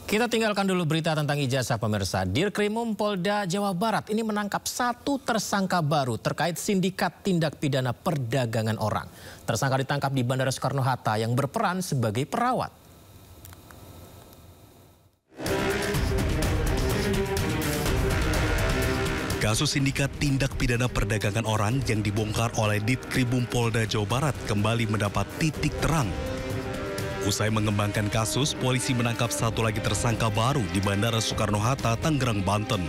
Kita tinggalkan dulu berita tentang ijazah pemirsa. Dirkrimum Polda Jawa Barat ini menangkap satu tersangka baru terkait sindikat tindak pidana perdagangan orang. Tersangka ditangkap di Bandara Soekarno-Hatta yang berperan sebagai perawat. Kasus sindikat tindak pidana perdagangan orang yang dibongkar oleh Dirkrimum Polda Jawa Barat kembali mendapat titik terang. Usai mengembangkan kasus, polisi menangkap satu lagi tersangka baru di Bandara Soekarno-Hatta, Tangerang, Banten.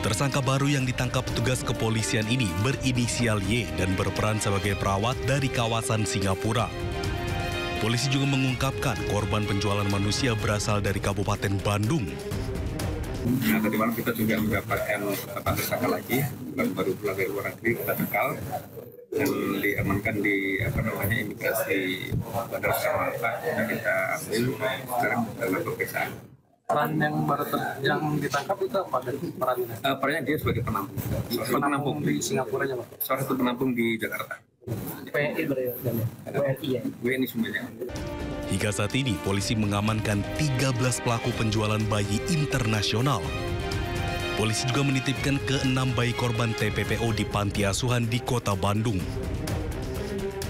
Tersangka baru yang ditangkap petugas kepolisian ini berinisial Y dan berperan sebagai perawat dari kawasan Singapura. Polisi juga mengungkapkan korban penjualan manusia berasal dari Kabupaten Bandung. Nah, tadi malam kita juga mendapatkan tersangka lagi, baru pulang dari luar negeri, kita cekal dan diamankan di imigrasi Bandara Soekarno-Hatta. Nah, kita ambil sekarang dalam pemeriksaan. Peran yang baru yang ditangkap itu apa dari perannya? Perannya dia sebagai penampung. Penampung di Singapura aja, Pak. Salah satu penampung di Jakarta. WNI berarti WNI ya? WNI semuanya. Hingga saat ini, polisi mengamankan 13 pelaku penjualan bayi internasional. Polisi juga menitipkan ke-6 bayi korban TPPO di panti asuhan di Kota Bandung.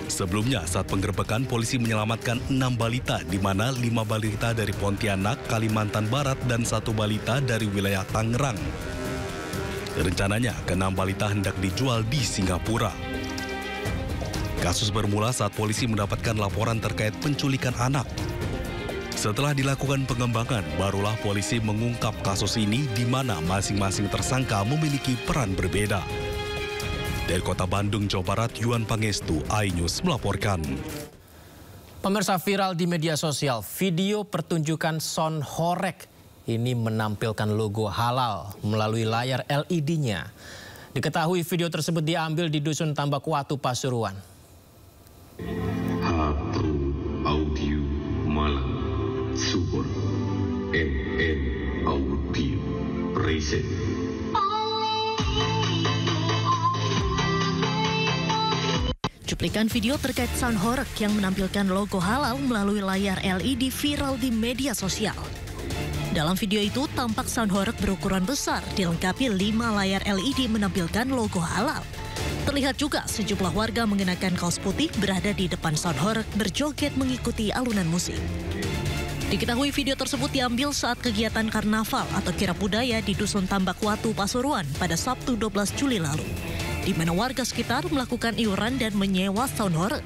Sebelumnya, saat penggerbekan, polisi menyelamatkan 6 balita, di mana 5 balita dari Pontianak, Kalimantan Barat, dan 1 balita dari wilayah Tangerang. Rencananya, ke-6 balita hendak dijual di Singapura. Kasus bermula saat polisi mendapatkan laporan terkait penculikan anak. Setelah dilakukan pengembangan, barulah polisi mengungkap kasus ini di mana masing-masing tersangka memiliki peran berbeda. Dari Kota Bandung, Jawa Barat, Yuan Pangestu, iNews melaporkan. Pemirsa, viral di media sosial, video pertunjukan sound horeg ini menampilkan logo halal melalui layar LED-nya. Diketahui video tersebut diambil di Dusun Tambakwatu, Pasuruan. Hatru Audio Malang Subur NN Audio Present. Cuplikan video terkait sound horeg yang menampilkan logo halal melalui layar LED viral di media sosial. Dalam video itu tampak sound horeg berukuran besar dilengkapi 5 layar LED menampilkan logo halal. Terlihat juga sejumlah warga mengenakan kaos putih berada di depan sound horeg berjoget mengikuti alunan musik. Diketahui video tersebut diambil saat kegiatan karnaval atau kirab budaya di Dusun Tambakwatu, Pasuruan pada Sabtu 12 Juli lalu, di mana warga sekitar melakukan iuran dan menyewa sound horeg.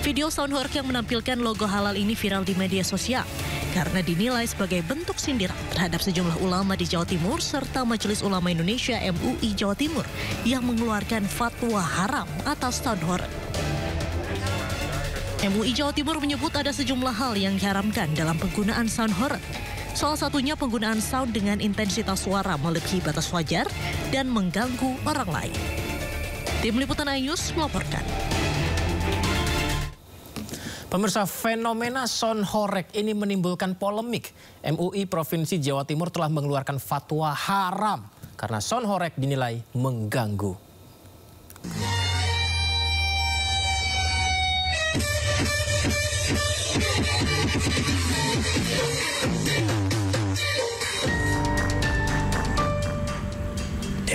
Video sound horeg yang menampilkan logo halal ini viral di media sosial karena dinilai sebagai bentuk sindiran terhadap sejumlah ulama di Jawa Timur serta Majelis Ulama Indonesia MUI Jawa Timur yang mengeluarkan fatwa haram atas sound horeg. MUI Jawa Timur menyebut ada sejumlah hal yang diharamkan dalam penggunaan sound horeg. Salah satunya penggunaan sound dengan intensitas suara melebihi batas wajar dan mengganggu orang lain. Tim Liputan iNews melaporkan. Pemirsa, fenomena sound horeg ini menimbulkan polemik. MUI Provinsi Jawa Timur telah mengeluarkan fatwa haram karena sound horeg dinilai mengganggu.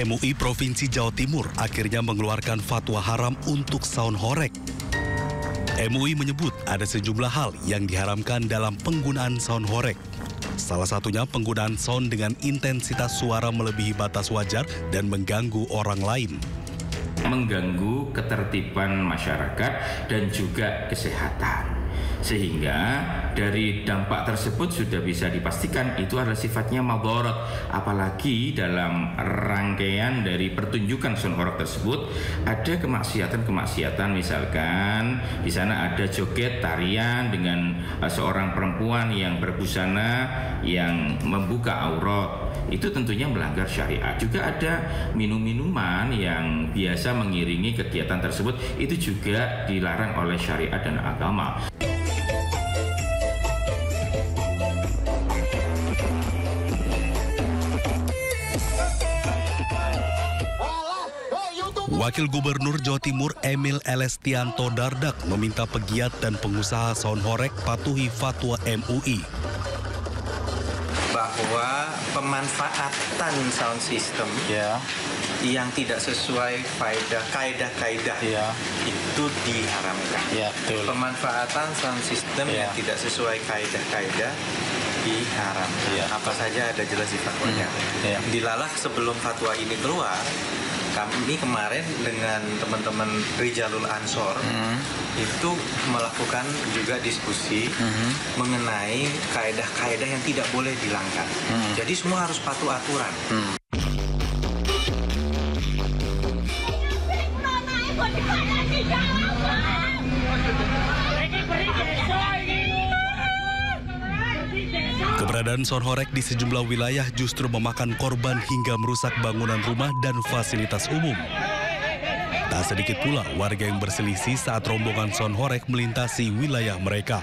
MUI Provinsi Jawa Timur akhirnya mengeluarkan fatwa haram untuk sound horeg. MUI menyebut ada sejumlah hal yang diharamkan dalam penggunaan sound horeg. Salah satunya penggunaan sound dengan intensitas suara melebihi batas wajar dan mengganggu orang lain. Mengganggu ketertiban masyarakat dan juga kesehatan. Sehingga dari dampak tersebut sudah bisa dipastikan itu adalah sifatnya madharat. Apalagi dalam rangkaian dari pertunjukan sound horeg tersebut ada kemaksiatan-kemaksiatan, misalkan di sana ada joget tarian dengan seorang perempuan yang berbusana yang membuka aurat. Itu tentunya melanggar syariat. Juga ada minum-minuman yang biasa mengiringi kegiatan tersebut, itu juga dilarang oleh syariat dan agama. Wakil Gubernur Jawa Timur Emil Elestianto Dardak meminta pegiat dan pengusaha sound horeg patuhi fatwa MUI. bahwa pemanfaatan sound system yang tidak sesuai kaidah-kaidah itu diharamkan. Pemanfaatan sound system yang tidak sesuai kaidah-kaidah diharamkan. Apa saja ada jelas di fatwanya. Dilalah sebelum fatwa ini keluar, kami kemarin dengan teman-teman Rijalul Ansor itu melakukan juga diskusi mengenai kaedah-kaedah yang tidak boleh dilanggar. Jadi semua harus patuh aturan. Keberadaan sound horeg di sejumlah wilayah justru memakan korban hingga merusak bangunan rumah dan fasilitas umum. Tak sedikit pula warga yang berselisih saat rombongan sound horeg melintasi wilayah mereka.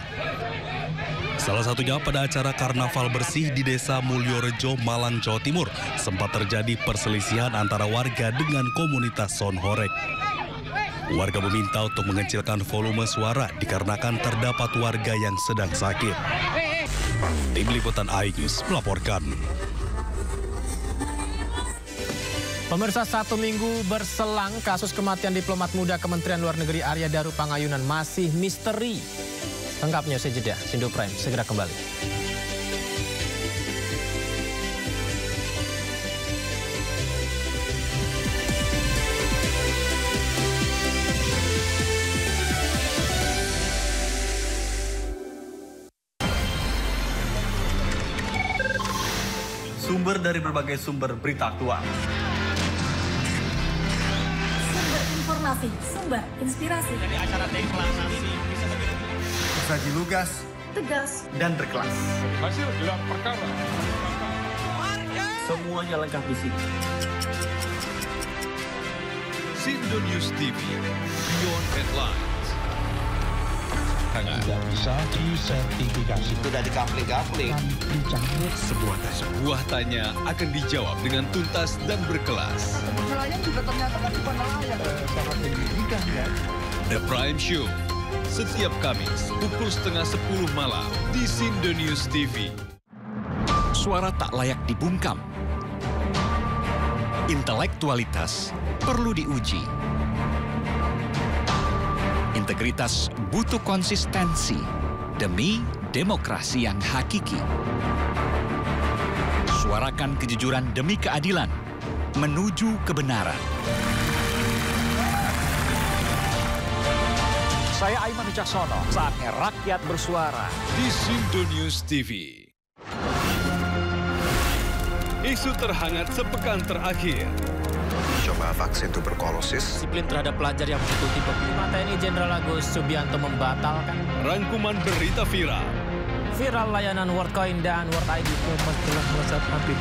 Salah satunya pada acara Karnaval Bersih di Desa Mulyorejo, Malang, Jawa Timur, sempat terjadi perselisihan antara warga dengan komunitas sound horeg. Warga meminta untuk mengecilkan volume suara dikarenakan terdapat warga yang sedang sakit. Tim Liputan iNews melaporkan. Pemirsa, 1 minggu berselang kasus kematian diplomat muda Kementerian Luar Negeri Arya Daru Pangayunan masih misteri. Lengkapnya usai jeda, Sindo Prime segera kembali. Sumber dari berbagai sumber berita aktual. Sumber informasi, sumber inspirasi. Dari acara deklarasi tersaji lugas, tegas, dan berkelas. Hasil gelar perkara. Semuanya lengkap di sini. Sindo News TV, Beyond Headlines. Tidak bisa disertifikasi. Sudah dikapling-kapling. Sebuah tanya akan dijawab dengan tuntas dan berkelas. Nelayan juga ternyata kan bukan nelayan. Sangat menyedihkan ya. The Prime Show, setiap Kamis pukul 9:30 malam di Sindo News TV. Suara tak layak dibungkam. Intelektualitas perlu diuji. Integritas butuh konsistensi demi demokrasi yang hakiki. Suarakan kejujuran demi keadilan menuju kebenaran. Saya Aiman Wicaksono, saatnya rakyat bersuara. Di Sindo News TV. Isu terhangat sepekan terakhir. Coba vaksin tuberkulosis. Disiplin terhadap pelajar yang mengikuti Panglima TNI Jenderal Agus Subianto membatalkan. Rangkuman berita viral. Viral layanan WorldCoin dan World ID telah melesat hampir